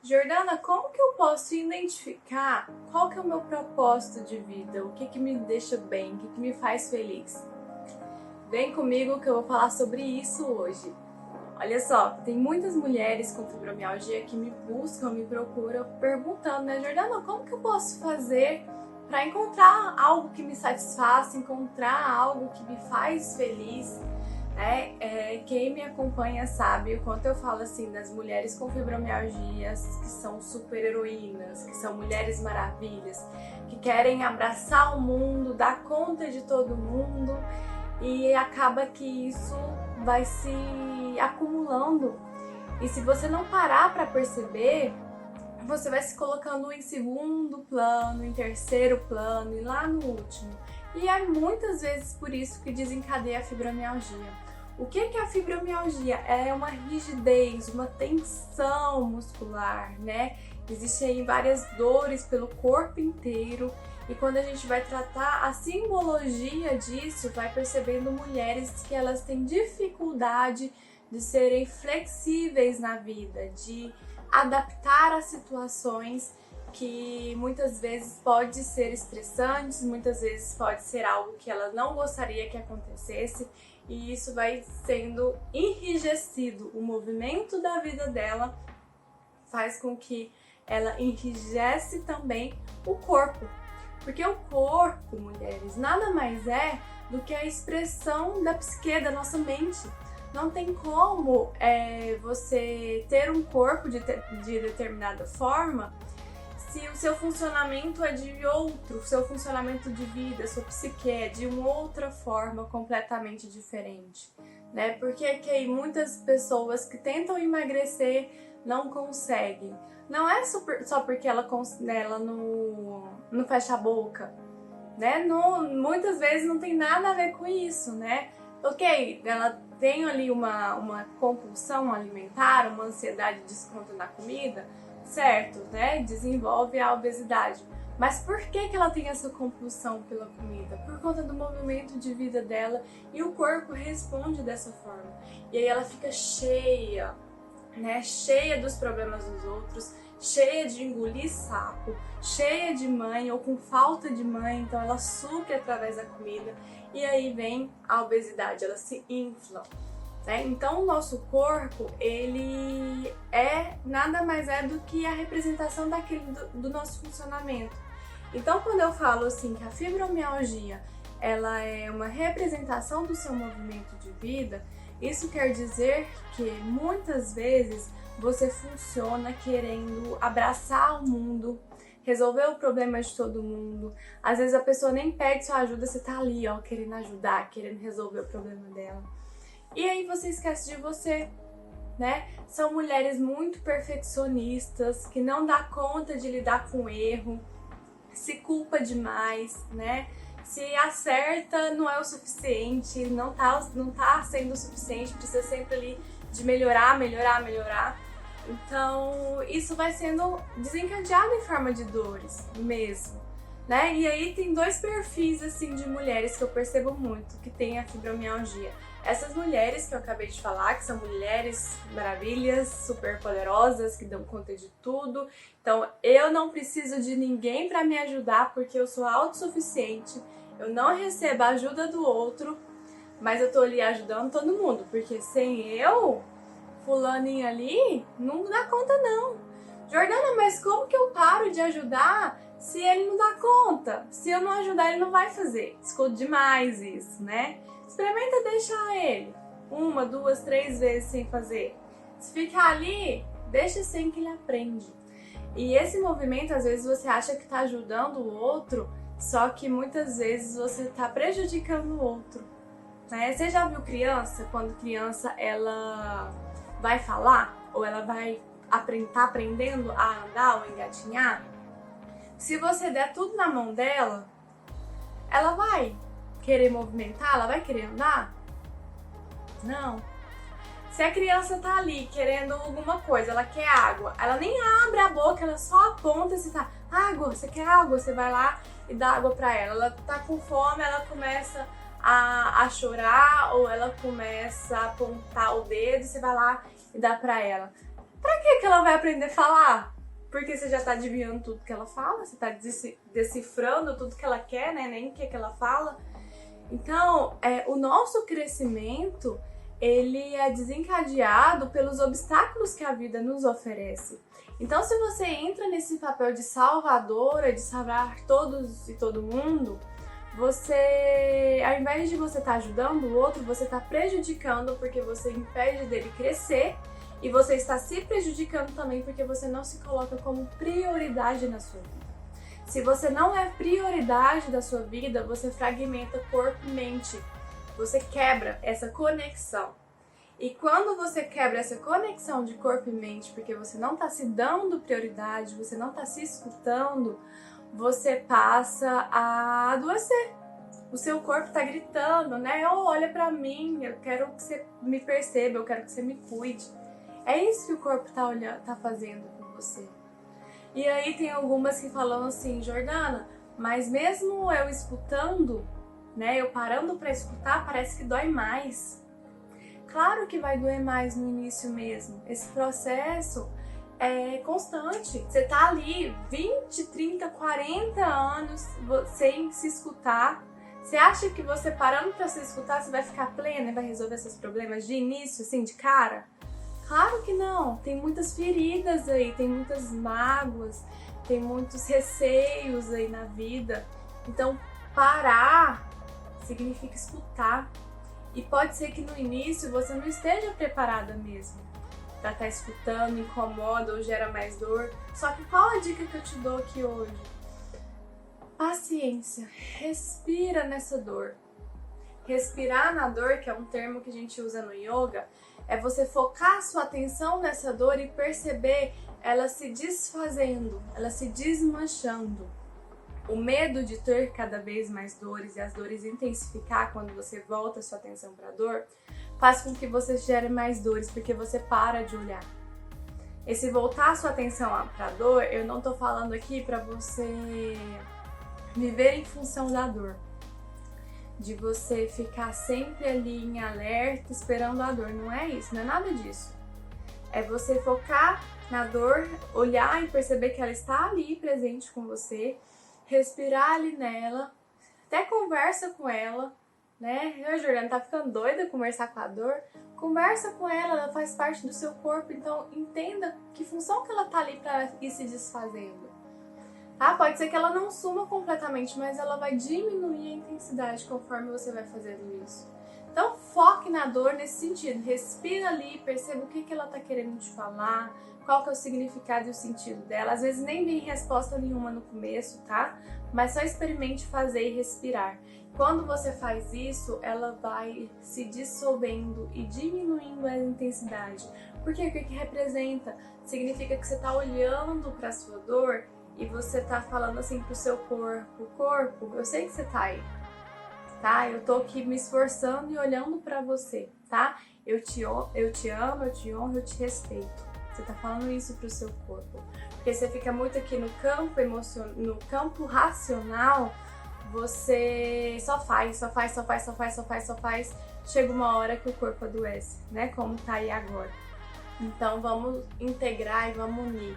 Jordana, como que eu posso identificar qual que é o meu propósito de vida? O que que me deixa bem? O que que me faz feliz? Vem comigo que eu vou falar sobre isso hoje. Olha só, tem muitas mulheres com fibromialgia que me buscam, me procuram perguntando, né, Jordana, como que eu posso fazer para encontrar algo que me satisfaça, encontrar algo que me faz feliz? Quem me acompanha sabe o quanto eu falo assim das mulheres com fibromialgias que são super heroínas, que são mulheres maravilhas, que querem abraçar o mundo, dar conta de todo mundo, e acaba que isso vai se acumulando. E se você não parar para perceber, você vai se colocando em segundo plano, em terceiro plano e lá no último. E é muitas vezes por isso que desencadeia a fibromialgia. O que é a fibromialgia? É uma rigidez, uma tensão muscular, né? Existem aí várias dores pelo corpo inteiro. E quando a gente vai tratar a simbologia disso, vai percebendo mulheres que elas têm dificuldade de serem flexíveis na vida, de adaptar as situações que muitas vezes pode ser estressantes, muitas vezes pode ser algo que ela não gostaria que acontecesse, e isso vai sendo enrijecido. O movimento da vida dela faz com que ela enrijece também o corpo. Porque o corpo, mulheres, nada mais é do que a expressão da psique, da nossa mente. Não tem como você ter um corpo de determinada forma se o seu funcionamento é de outro, o seu funcionamento de vida, a sua psique é de uma outra forma completamente diferente, né? Porque que muitas pessoas que tentam emagrecer não conseguem. Não é só porque ela não fecha a boca, né? Muitas vezes não tem nada a ver com isso, né? Ok, ela tem ali uma compulsão alimentar, uma ansiedade de desconto na comida, certo, né? Desenvolve a obesidade. Mas por que ela tem essa compulsão pela comida? Por conta do movimento de vida dela, e o corpo responde dessa forma. E aí ela fica cheia, né? Cheia dos problemas dos outros, cheia de engolir sapo, cheia de mãe ou com falta de mãe, então ela suga através da comida, e aí vem a obesidade, ela se infla, né? Então o nosso corpo, ele nada mais é do que a representação do nosso funcionamento. Então quando eu falo assim que a fibromialgia ela é uma representação do seu movimento de vida, isso quer dizer que muitas vezes você funciona querendo abraçar o mundo, resolver o problema de todo mundo. Às vezes a pessoa nem pede sua ajuda, você tá ali, ó, querendo ajudar, querendo resolver o problema dela. E aí você esquece de você, né? São mulheres muito perfeccionistas, que não dá conta de lidar com o erro, se culpa demais, né? Se acerta não é o suficiente, não tá sendo o suficiente, precisa sempre ali de melhorar. Então isso vai sendo desencadeado em forma de dores mesmo, né? E aí tem dois perfis assim de mulheres que eu percebo muito que tem a fibromialgia. Essas mulheres que eu acabei de falar, que são mulheres maravilhas, super poderosas, que dão conta de tudo. Então eu não preciso de ninguém para me ajudar porque eu sou autossuficiente. Eu não recebo a ajuda do outro, mas eu tô ali ajudando todo mundo, porque sem eu, fulaninho ali, não dá conta não. Jordana, mas como que eu paro de ajudar se ele não dá conta? Se eu não ajudar, ele não vai fazer. Escuto demais isso, né? Experimenta deixar ele 1, 2, 3 vezes sem fazer. Se ficar ali, deixa assim que ele aprende. E esse movimento, às vezes você acha que tá ajudando o outro, só que muitas vezes você tá prejudicando o outro, né? Você já viu criança, quando criança ela vai falar, ou ela vai tá aprendendo a andar ou engatinhar? Se você der tudo na mão dela, ela vai querer movimentar, ela vai querer andar? Não. Se a criança tá ali querendo alguma coisa, ela quer água, ela nem abre a boca, ela só aponta se tá, água, você quer água? Você vai lá e dá água pra ela. Ela tá com fome, ela começa a chorar, ou ela começa a apontar o dedo, você vai lá e dá pra ela. Pra que ela vai aprender a falar? Porque você já tá adivinhando tudo que ela fala, você tá decifrando tudo que ela quer, né? Nem o que ela fala. Então, o nosso crescimento, ele é desencadeado pelos obstáculos que a vida nos oferece. Então, se você entra nesse papel de salvadora, de salvar todos e todo mundo, você, ao invés de você estar ajudando o outro, você está prejudicando porque você impede dele crescer e você está se prejudicando também porque você não se coloca como prioridade na sua vida. Se você não é prioridade da sua vida, você fragmenta corpo e mente. Você quebra essa conexão. E quando você quebra essa conexão de corpo e mente, porque você não está se dando prioridade, você não está se escutando, você passa a adoecer. O seu corpo está gritando, né? Oh, olha pra mim, eu quero que você me perceba, eu quero que você me cuide. É isso que o corpo tá fazendo com você. E aí tem algumas que falam assim, Jordana, mas mesmo eu escutando, né, eu parando para escutar, parece que dói mais. Claro que vai doer mais no início mesmo. Esse processo é constante. Você tá ali 20, 30, 40 anos sem se escutar. Você acha que você parando para se escutar, você vai ficar plena e vai resolver seus problemas de início, assim, de cara? Claro que não, tem muitas feridas aí, tem muitas mágoas, tem muitos receios aí na vida. Então, parar significa escutar. E pode ser que no início você não esteja preparada mesmo para estar escutando, incomoda ou gera mais dor. Só que qual a dica que eu te dou aqui hoje? Paciência, respira nessa dor. Respirar na dor, que é um termo que a gente usa no yoga, é você focar sua atenção nessa dor e perceber ela se desfazendo, ela se desmanchando. O medo de ter cada vez mais dores e as dores intensificar quando você volta sua atenção para a dor, faz com que você gere mais dores, porque você para de olhar. Esse voltar sua atenção para a dor, eu não tô falando aqui para você viver em função da dor. De você ficar sempre ali em alerta, esperando a dor. Não é isso, não é nada disso. É você focar na dor, olhar e perceber que ela está ali presente com você, respirar ali nela, até conversa com ela, né? Eu, Juliana, tá ficando doida conversar com a dor? Conversa com ela faz parte do seu corpo, então entenda que função que ela tá ali para ir se desfazendo. Tá? Pode ser que ela não suma completamente, mas ela vai diminuir a intensidade conforme você vai fazendo isso. Então foque na dor nesse sentido, respira ali, perceba o que ela tá querendo te falar, qual que é o significado e o sentido dela. Às vezes nem vem resposta nenhuma no começo, tá? Mas só experimente fazer e respirar. Quando você faz isso, ela vai se dissolvendo e diminuindo a intensidade. Porque o que representa? Significa que você tá olhando para a sua dor e você tá falando assim pro seu corpo, eu sei que você tá aí, tá? Eu tô aqui me esforçando e olhando pra você, tá? Eu te amo, eu te honro, eu te respeito. Você tá falando isso pro seu corpo. Porque você fica muito aqui no campo emocional, no campo racional, você só faz. Chega uma hora que o corpo adoece, né? Como tá aí agora. Então vamos integrar e vamos unir.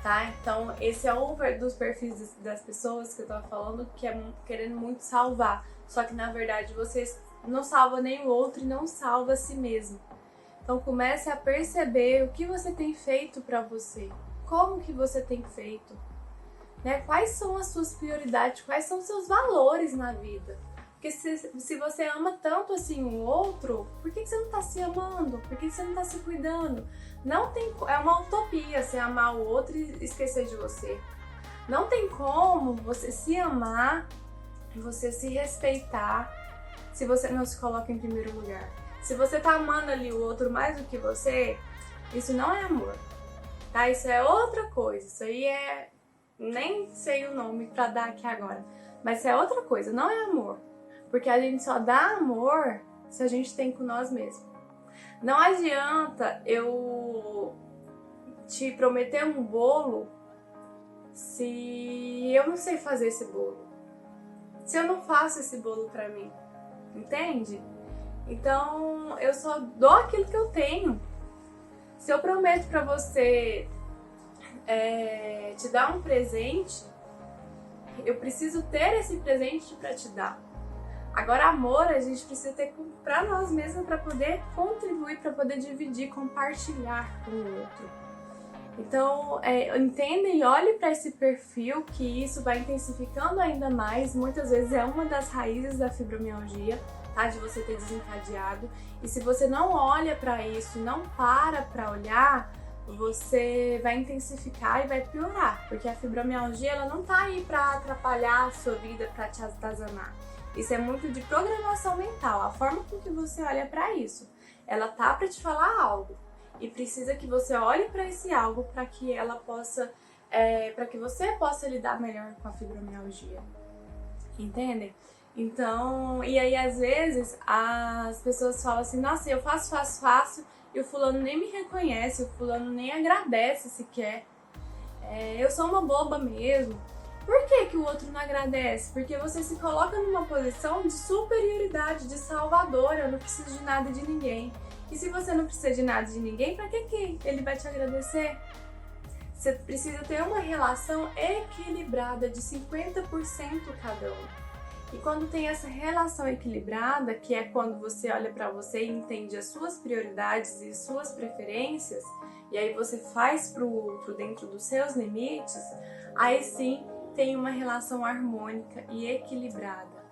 Tá? Então, esse é um dos perfis das pessoas que eu tava falando, que é querendo muito salvar. Só que, na verdade, você não salva nem o outro e não salva a si mesmo. Então, comece a perceber o que você tem feito pra você. Como que você tem feito. Né? Quais são as suas prioridades, quais são os seus valores na vida. Porque se você ama tanto assim o outro, por que você não tá se amando? Por que você não tá se cuidando? Não tem, é uma utopia você amar o outro e esquecer de você. Não tem como você se amar, você se respeitar, se você não se coloca em primeiro lugar. Se você tá amando ali o outro mais do que você, isso não é amor, tá? Isso é outra coisa, isso aí é... nem sei o nome pra dar aqui agora, mas isso é outra coisa, não é amor. Porque a gente só dá amor se a gente tem com nós mesmos. Não adianta eu te prometer um bolo se eu não sei fazer esse bolo. Se eu não faço esse bolo pra mim. Entende? Então, eu só dou aquilo que eu tenho. Se eu prometo pra você te dar um presente, eu preciso ter esse presente pra te dar. Agora, amor, a gente precisa ter pra nós mesmos para poder contribuir, para poder dividir, compartilhar com o outro. Então, entenda e olhe para esse perfil, que isso vai intensificando ainda mais. Muitas vezes é uma das raízes da fibromialgia, tá? De você ter desencadeado. E se você não olha para isso, não para olhar, você vai intensificar e vai piorar. Porque a fibromialgia, ela não tá aí para atrapalhar a sua vida, para te atazanar. Isso é muito de programação mental, a forma com que você olha para isso. Ela tá para te falar algo e precisa que você olhe para esse algo para que ela possa, para que você possa lidar melhor com a fibromialgia. Entendem? Então, e aí às vezes as pessoas falam assim: nossa, eu faço e o fulano nem me reconhece, o fulano nem agradece sequer. Eu sou uma boba mesmo. Por que o outro não agradece? Porque você se coloca numa posição de superioridade, de salvador. Eu não preciso de nada de ninguém. E se você não precisa de nada de ninguém, pra que ele vai te agradecer? Você precisa ter uma relação equilibrada de 50% cada um. E quando tem essa relação equilibrada, que é quando você olha pra você e entende as suas prioridades e suas preferências, e aí você faz pro outro dentro dos seus limites, aí sim tem uma relação harmônica e equilibrada,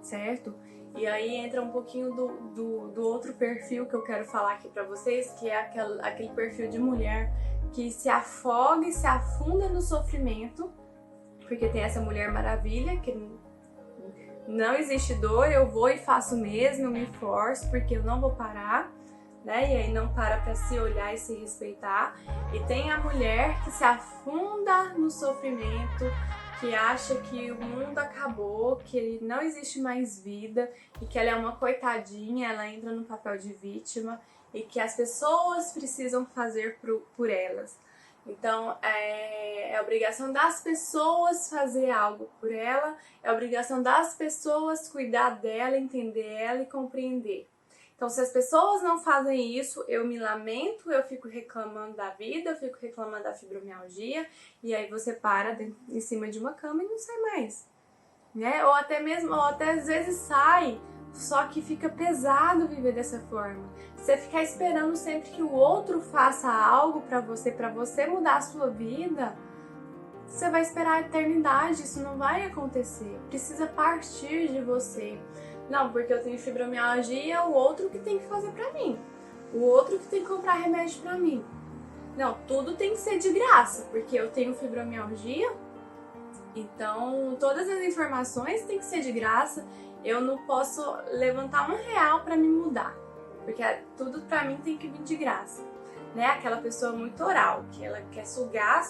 certo? E aí entra um pouquinho do outro perfil que eu quero falar aqui pra vocês, que é aquele perfil de mulher que se afoga e se afunda no sofrimento, porque tem essa Mulher Maravilha, que não existe dor, eu vou e faço mesmo, eu me esforço porque eu não vou parar, né? E aí não para pra se olhar e se respeitar. E tem a mulher que se afunda no sofrimento, que acha que o mundo acabou, que não existe mais vida e que ela é uma coitadinha, ela entra no papel de vítima e que as pessoas precisam fazer por elas. Então, é obrigação das pessoas fazer algo por ela, é obrigação das pessoas cuidar dela, entender ela e compreender. Então, se as pessoas não fazem isso, eu me lamento, eu fico reclamando da vida, eu fico reclamando da fibromialgia, e aí você para em cima de uma cama e não sai mais, né? Ou até às vezes sai, só que fica pesado viver dessa forma. Você ficar esperando sempre que o outro faça algo pra você mudar a sua vida, você vai esperar a eternidade, isso não vai acontecer. Precisa partir de você. Não, porque eu tenho fibromialgia, o outro que tem que fazer pra mim. O outro que tem que comprar remédio pra mim. Não, tudo tem que ser de graça, porque eu tenho fibromialgia, então todas as informações têm que ser de graça. Eu não posso levantar R$1 pra me mudar, porque tudo pra mim tem que vir de graça. Né? Aquela pessoa muito oral, que ela quer sugar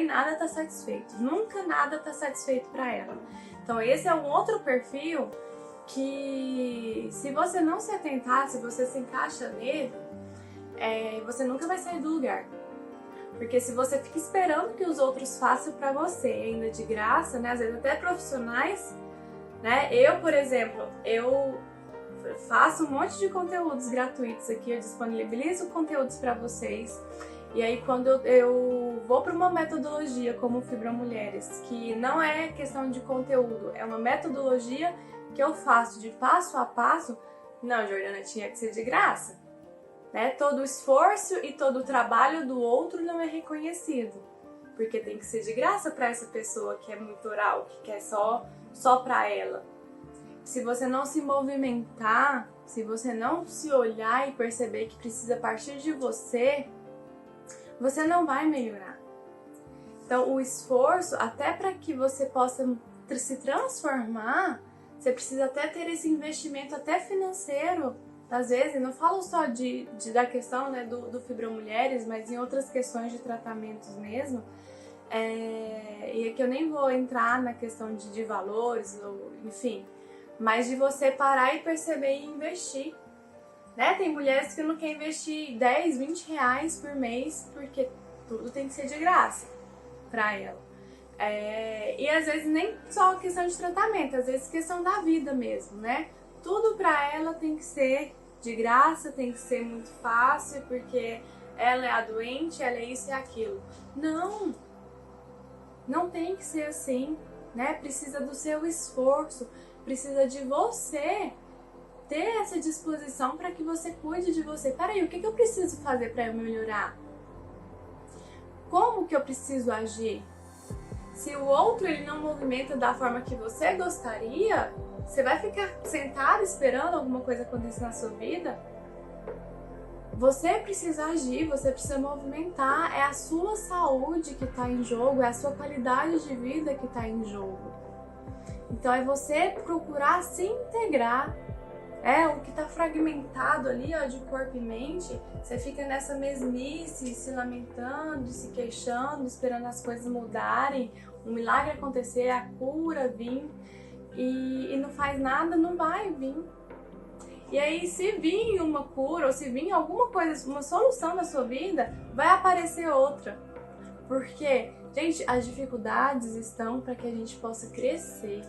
e nada tá satisfeito. Nunca nada tá satisfeito pra ela. Então esse é um outro perfil que, se você não se atentar, se você se encaixa nele, você nunca vai sair do lugar. Porque se você fica esperando que os outros façam pra você, ainda de graça, né? Às vezes até profissionais, né? Eu, por exemplo, eu faço um monte de conteúdos gratuitos aqui, eu disponibilizo conteúdos pra vocês. E aí quando eu vou para uma metodologia como Fibromulheres, que não é questão de conteúdo, é uma metodologia que eu faço de passo a passo, não, Jordana, tinha que ser de graça. Né? Todo o esforço e todo o trabalho do outro não é reconhecido, porque tem que ser de graça para essa pessoa que é muito oral, que quer só para ela. Se você não se movimentar, se você não se olhar e perceber que precisa partir de você, você não vai melhorar. Então, o esforço, até para que você possa se transformar, você precisa até ter esse investimento até financeiro. Às vezes, não falo só da questão, né, do Fibromulheres, mas em outras questões de tratamentos mesmo. E aqui eu nem vou entrar na questão de valores, ou, enfim, mas de você parar e perceber e investir. Né? Tem mulheres que não querem investir 10, 20 reais por mês porque tudo tem que ser de graça pra ela. E às vezes nem só questão de tratamento, às vezes questão da vida mesmo, né? Tudo pra ela tem que ser de graça, tem que ser muito fácil, porque ela é a doente, ela é isso e aquilo. Não! Não tem que ser assim, né? Precisa do seu esforço, precisa de você ter essa disposição para que você cuide de você. Peraí, o que eu preciso fazer para eu melhorar? Como que eu preciso agir? Se o outro ele não movimenta da forma que você gostaria, você vai ficar sentado esperando alguma coisa acontecer na sua vida? Você precisa agir, você precisa movimentar, é a sua saúde que está em jogo, é a sua qualidade de vida que está em jogo. Então é você procurar se integrar. O que está fragmentado ali, ó, de corpo e mente, você fica nessa mesmice, se lamentando, se queixando, esperando as coisas mudarem, um milagre acontecer, a cura vir, e não faz nada, não vai vir. E aí, se vir uma cura, ou se vir alguma coisa, uma solução na sua vida, vai aparecer outra. Porque, gente, as dificuldades estão para que a gente possa crescer.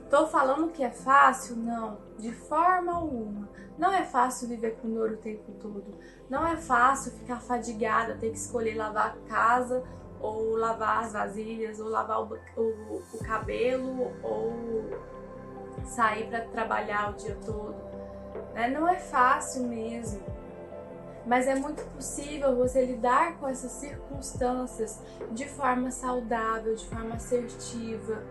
Tô falando que é fácil? Não, de forma alguma. Não é fácil viver com dor o tempo todo. Não é fácil ficar fadigada, ter que escolher lavar a casa, ou lavar as vasilhas, ou lavar o cabelo, ou sair para trabalhar o dia todo. Não é fácil mesmo. Mas é muito possível você lidar com essas circunstâncias de forma saudável, de forma assertiva,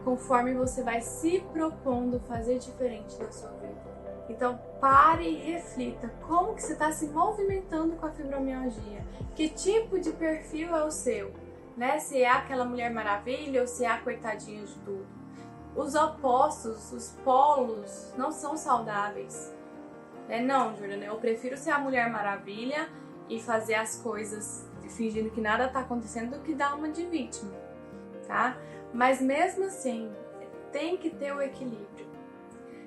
conforme você vai se propondo fazer diferente na sua vida. Então pare e reflita como que você está se movimentando com a fibromialgia. Que tipo de perfil é o seu? Se é aquela Mulher Maravilha ou se é a coitadinha de tudo. Os opostos, os polos, não são saudáveis. Não, Juliana, eu prefiro ser a Mulher Maravilha e fazer as coisas fingindo que nada está acontecendo do que dar uma de vítima, tá? Mas mesmo assim, tem que ter o equilíbrio.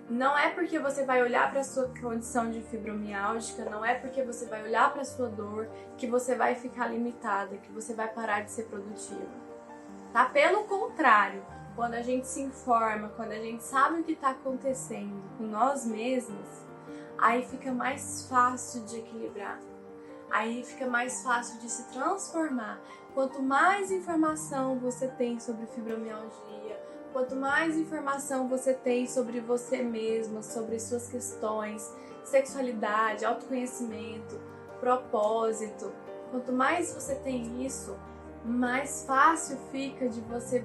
Não é porque você vai olhar para a sua condição de fibromialgia, não é porque você vai olhar para a sua dor que você vai ficar limitada, que você vai parar de ser produtiva. Tá? Pelo contrário, quando a gente se informa, quando a gente sabe o que está acontecendo com nós mesmos, aí fica mais fácil de equilibrar. Aí fica mais fácil de se transformar. Quanto mais informação você tem sobre fibromialgia, quanto mais informação você tem sobre você mesma, sobre suas questões, sexualidade, autoconhecimento, propósito, quanto mais você tem isso, mais fácil fica de você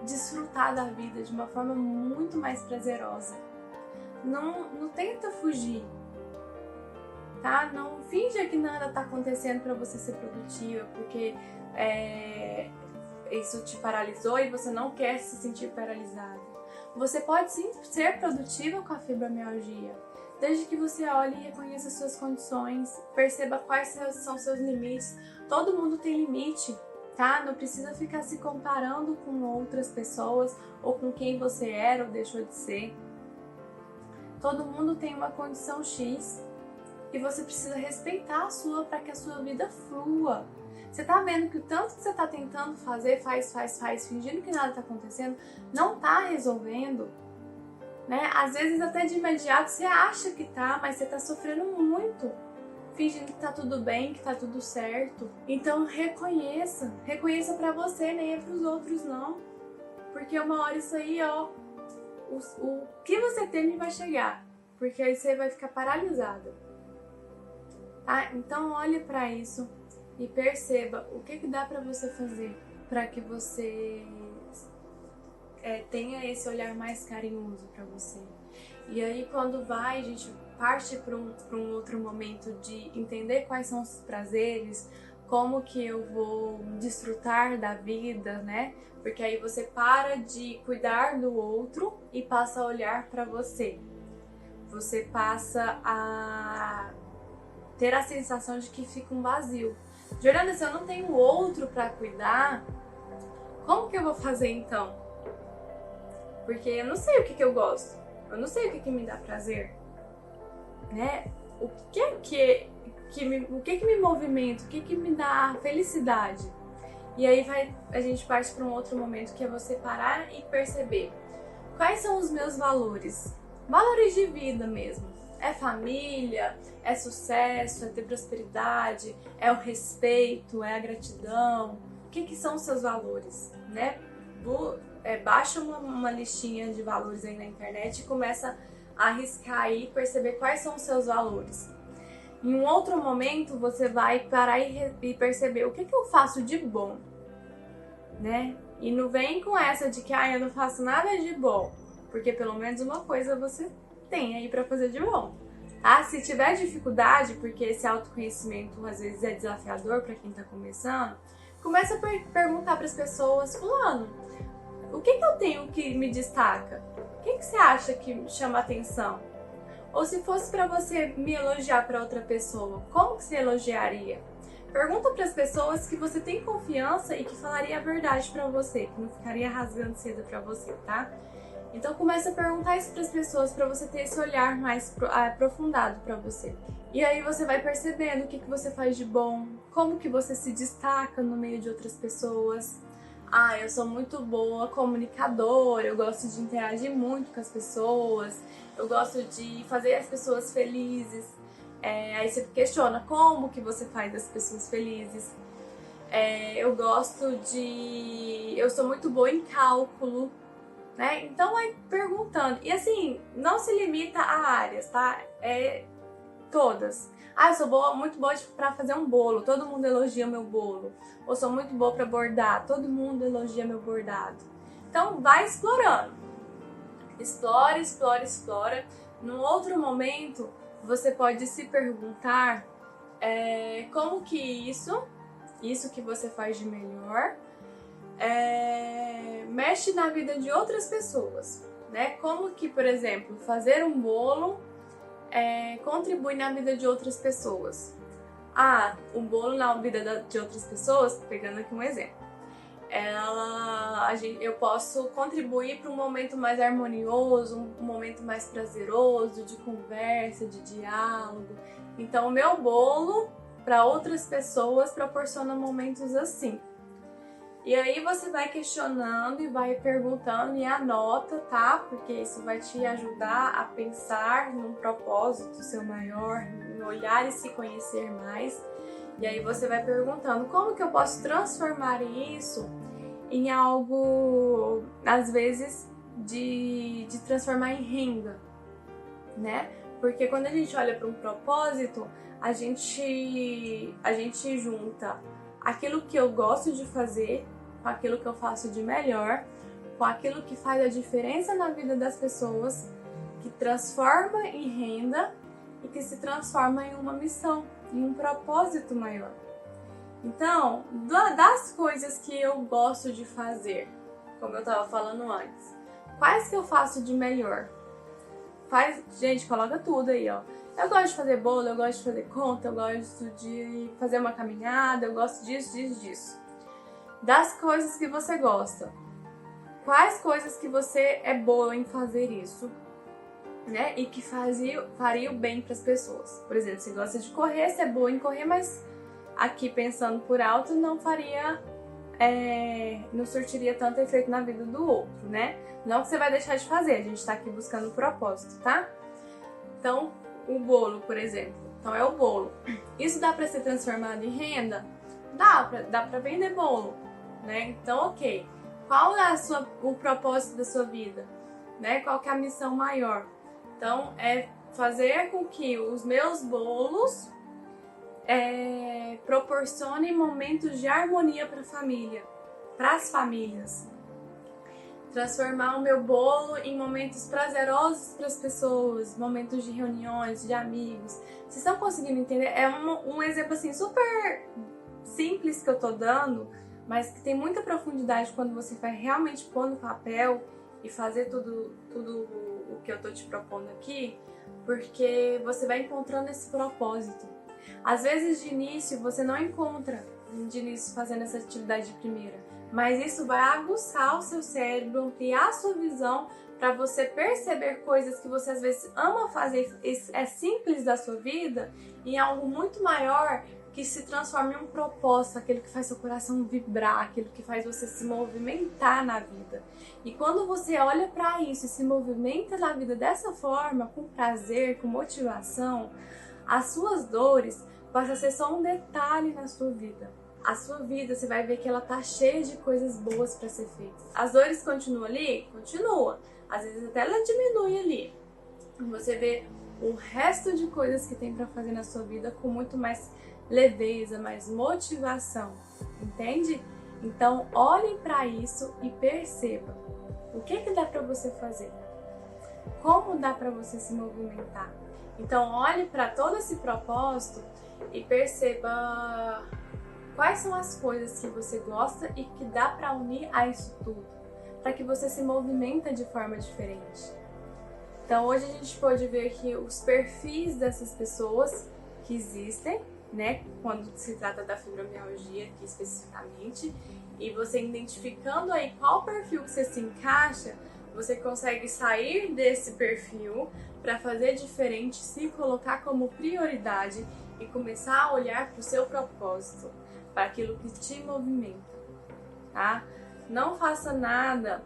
desfrutar da vida de uma forma muito mais prazerosa. Não tenta fugir. Tá? Não finja que nada está acontecendo para você ser produtiva, porque isso te paralisou e você não quer se sentir paralisado. Você pode sim ser produtiva com a fibromialgia, desde que você olhe e reconheça suas condições, perceba quais são seus limites. Todo mundo tem limite, tá? Não precisa ficar se comparando com outras pessoas ou com quem você era ou deixou de ser. Todo mundo tem uma condição X. E você precisa respeitar a sua para que a sua vida flua. Você tá vendo que o tanto que você tá tentando fazer, faz, fingindo que nada tá acontecendo, não tá resolvendo, né? Às vezes até de imediato você acha que tá, mas você tá sofrendo muito, fingindo que tá tudo bem, que tá tudo certo. Então reconheça para você, nem é pros outros não. Porque uma hora isso aí, ó, o que você teme vai chegar, porque aí você vai ficar paralisada. Então olhe para isso e perceba o que dá para você fazer para que você tenha esse olhar mais carinhoso para você. E aí quando a gente parte para um outro momento de entender quais são os prazeres, como que eu vou desfrutar da vida, né? Porque aí você para de cuidar do outro e passa a olhar para você. Você passa a ter a sensação de que fica um vazio. Jordana, se eu não tenho outro para cuidar, como que eu vou fazer então? Porque eu não sei o que eu gosto, eu não sei o que me dá prazer, né? O que me movimenta, o que me dá felicidade? E aí a gente parte para um outro momento que é você parar e perceber quais são os meus valores de vida mesmo. É família? É sucesso? É ter prosperidade? É o respeito? É a gratidão? O que são os seus valores, né? Baixa uma listinha de valores aí na internet e começa a arriscar aí e perceber quais são os seus valores. Em um outro momento, você vai parar e perceber o que eu faço de bom, né? E não vem com essa de que eu não faço nada de bom, porque pelo menos uma coisa você tem aí pra fazer de bom, tá? Se tiver dificuldade, porque esse autoconhecimento às vezes é desafiador pra quem tá começando, começa a perguntar pras pessoas: fulano, o que eu tenho que me destaca? O que você acha que chama atenção? Ou se fosse pra você me elogiar pra outra pessoa, como que você elogiaria? Pergunta para as pessoas que você tem confiança e que falaria a verdade para você, que não ficaria rasgando seda para você, tá? Então começa a perguntar isso para as pessoas para você ter esse olhar mais aprofundado para você. E aí você vai percebendo o que você faz de bom, como que você se destaca no meio de outras pessoas. Eu sou muito boa comunicadora, eu gosto de interagir muito com as pessoas, eu gosto de fazer as pessoas felizes. Aí você questiona como que você faz as pessoas felizes. Eu sou muito boa em cálculo, né? Então vai perguntando. E assim, não se limita a áreas, tá? Todas. Eu sou muito boa pra fazer um bolo, todo mundo elogia meu bolo. Ou sou muito boa pra bordar, todo mundo elogia meu bordado. Então vai explorando. Explora, explora, explora. Num outro momento, você pode se perguntar como que isso que você faz de melhor, mexe na vida de outras pessoas, né? Como que, por exemplo, fazer um bolo contribui na vida de outras pessoas. Um bolo na vida de outras pessoas, pegando aqui um exemplo. Eu posso contribuir para um momento mais harmonioso, um momento mais prazeroso, de conversa, de diálogo. Então, o meu bolo, para outras pessoas, proporciona momentos assim. E aí você vai questionando e vai perguntando e anota, tá? Porque isso vai te ajudar a pensar num propósito seu maior, em olhar e se conhecer mais. E aí você vai perguntando como que eu posso transformar isso em algo, às vezes, de transformar em renda, né? Porque quando a gente olha para um propósito, a gente junta aquilo que eu gosto de fazer com aquilo que eu faço de melhor, com aquilo que faz a diferença na vida das pessoas, que transforma em renda e que se transforma em uma missão, em um propósito maior. Então, das coisas que eu gosto de fazer, como eu estava falando antes, quais que eu faço de melhor? Gente, coloca tudo aí, ó. Eu gosto de fazer bolo, eu gosto de fazer conta, eu gosto de fazer uma caminhada, eu gosto disso. Das coisas que você gosta, quais coisas que você é boa em fazer isso, né? E que faria o bem para as pessoas. Por exemplo, você gosta de correr, você é boa em correr, mas aqui pensando por alto não surtiria tanto efeito na vida do outro, né? Não que você vai deixar de fazer, a gente tá aqui buscando um propósito, tá? Então, o bolo, por exemplo. Então é o bolo. Isso dá para ser transformado em renda? Dá pra vender bolo, né? Então, ok. Qual é o propósito da sua vida? Né? Qual que é a missão maior? Então, é fazer com que os meus bolos proporcionem momentos de harmonia para a família, para as famílias. Transformar o meu bolo em momentos prazerosos para as pessoas, momentos de reuniões, de amigos. Vocês estão conseguindo entender? É um exemplo assim super simples que eu tô dando, mas que tem muita profundidade quando você vai realmente pôr no papel e fazer tudo o que eu tô te propondo aqui, porque você vai encontrando esse propósito. Às vezes de início você não encontra de início fazendo essa atividade de primeira, mas isso vai aguçar o seu cérebro, ampliar a sua visão para você perceber coisas que você às vezes ama fazer, é simples da sua vida, em algo muito maior que se transforma em um propósito, aquilo que faz seu coração vibrar, aquilo que faz você se movimentar na vida. E quando você olha para isso e se movimenta na vida dessa forma, com prazer, com motivação, as suas dores passam a ser só um detalhe na sua vida. A sua vida, você vai ver que ela tá cheia de coisas boas para ser feitas. As dores continuam ali? Continua. Às vezes até ela diminui ali. Você vê o resto de coisas que tem para fazer na sua vida com muito mais leveza, mais motivação, entende? Então olhem para isso e perceba o que dá para você fazer, como dá para você se movimentar. Então olhe para todo esse propósito e perceba quais são as coisas que você gosta e que dá para unir a isso tudo, para que você se movimenta de forma diferente. Então hoje a gente pode ver que os perfis dessas pessoas que existem, né, quando se trata da fibromialgia aqui especificamente, e você identificando aí qual perfil que você se encaixa, você consegue sair desse perfil para fazer diferente, se colocar como prioridade e começar a olhar para o seu propósito, para aquilo que te movimenta, tá? Não faça nada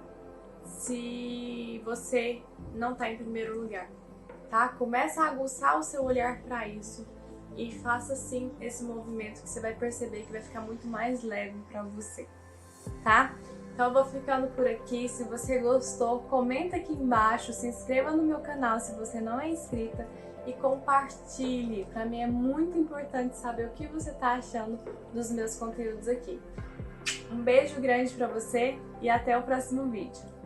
se você não está em primeiro lugar, tá? Começa a aguçar o seu olhar para isso e faça sim esse movimento que você vai perceber que vai ficar muito mais leve para você, tá? Então eu vou ficando por aqui. Se você gostou, comenta aqui embaixo, se inscreva no meu canal se você não é inscrita e compartilhe. Para mim é muito importante saber o que você está achando dos meus conteúdos aqui. Um beijo grande para você e até o próximo vídeo.